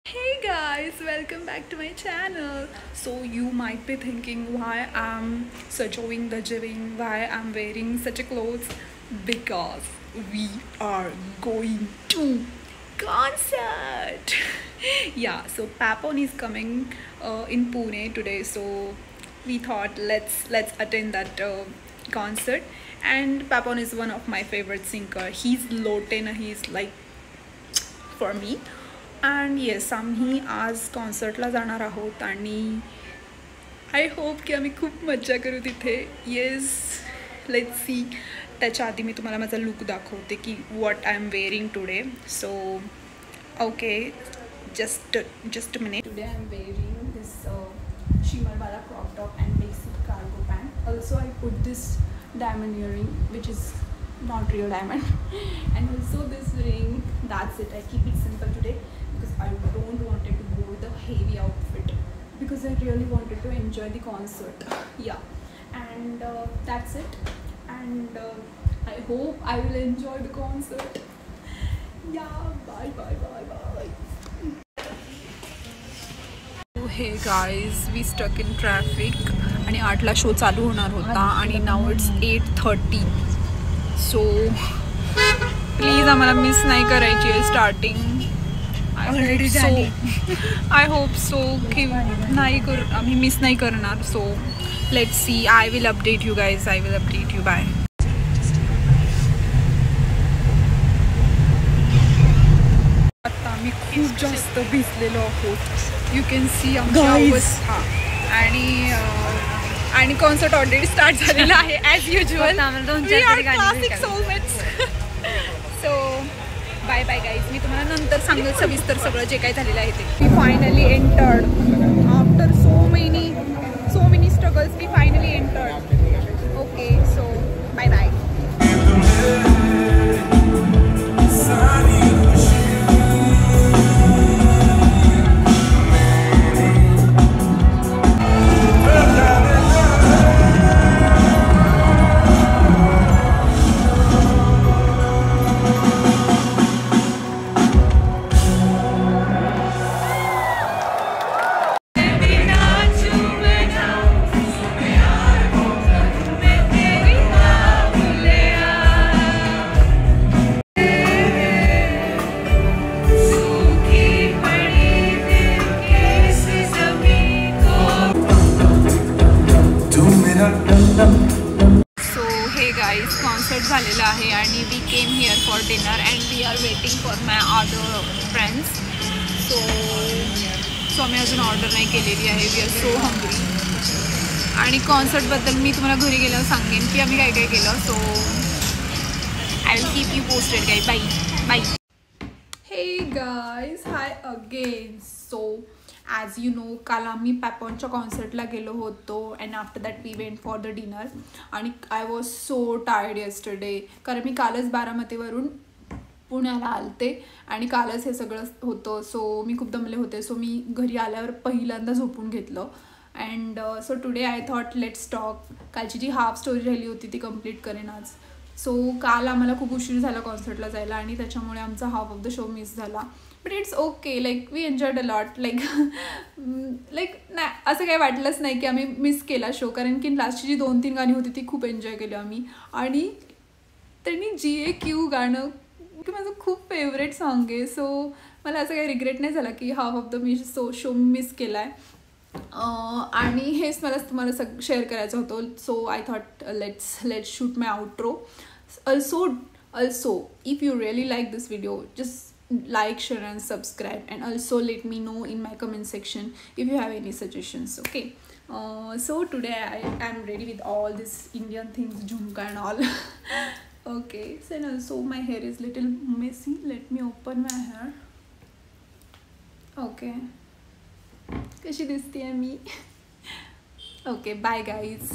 Hey guys, welcome back to my channel. So you might be thinking why I'm showing the giving, why I'm wearing such a clothes, because we are going to concert. Yeah, so Papon is coming in Pune today, so we thought let's attend that concert. And Papon is one of my favorite singer. He's Loten, he's like for me. And yes आम्ही आज कॉन्सर्टला जाणार आहोत आणि I hope की आम्ही खूप मज्जा करू तिथे. Yes, let's see. त्याच्या आधी मी तुम्हाला माझा लुक दाखवते की what I am wearing today. So okay, just minute. Today I am wearing this shimmerwala crop top and basic cargo pant. Also I put this diamond earring which is not real diamond and also this ring. That's it. I keep it simple today because I don't wanted to go with a heavy outfit because I really wanted to enjoy the concert. Yeah, and that's it. And I hope I will enjoy the concert. Yeah, bye bye bye bye. Hey guys, we stuck in traffic आणि 8ला show चालू होणार होता आणि नाव it's 8:30. So please आम्हाला miss नाही करायची आहे स्टार्टिंग. आय होप सो की नाही आम्ही मिस नाही करणार. So let's see. I will update you guys, I will update you. Bye. आता आम्ही खूप जास्त भिजलेलो आहोत. यू कॅन सी आमची अवस्था. आणि कॉन्सर्ट ऑलरेडी स्टार्ट झालेला आहे as usual. We are classic soulmates. So bye bye guys. मी तुम्हाला नंतर सांगेल सविस्तर सगळं जे काही झालेलं आहे ते. We finally entered after so many struggles. We finally entered. Okay, so bye bye. Concert झालेला आहे आणि we came here for dinner and we are waiting for my other friends. So आम्ही अजून ऑर्डर नाही केलेली आहे. We are so hungry. आणि कॉन्सर्टबद्दल मी तुम्हाला घरी गेल्यावर सांगेन की आम्ही काय काय केलं. So I will keep you posted guys. Bye bye. Hey guys, hi again. So as you know, काल आम्ही पॅपॉनच्या कॉन्सर्टला गेलो होतो and after that we went for the dinner. आणि I was so tired yesterday कारण मी कालच बारामतीवरून पुण्याला आलते आणि कालच हे सगळं होतं. सो मी खूप दमले होते. सो मी घरी आल्यावर पहिल्यांदा झोपून घेतलं. And so today I thought let's talk. कालची जी हाफ स्टोरी राहिली होती ती कंप्लीट करेन आज. सो काल आम्हाला खूप उशीर झाला कॉन्सर्टला जायला आणि त्याच्यामुळे आमचा half of the show miss झाला. But it's okay. Like we enjoyed a lot. Like नाही, असं काही वाटलंच नाही की आम्ही मिस केला शो कारण की लास्टची जी 2-3 गाणी होती ती खूप एन्जॉय केली आम्ही. आणि त्यांनी GAQ गाणं की माझं खूप फेवरेट सॉन्ग आहे. सो मला असं काही रिग्रेट नाही झाला की half of the show miss केला आहे. आणि हेच मला तुम्हाला शेअर करायचं होतं. So I thought let's shoot my outro. Also if you really like this video, just like, share and subscribe, and also let me know in my comment section if you have any suggestions. Okay, so today I am ready with all this Indian things, jhumka and all. Okay, so also my hair is little messy. Let me open my hair. Okay, कशी दिसते मी. Okay, bye guys.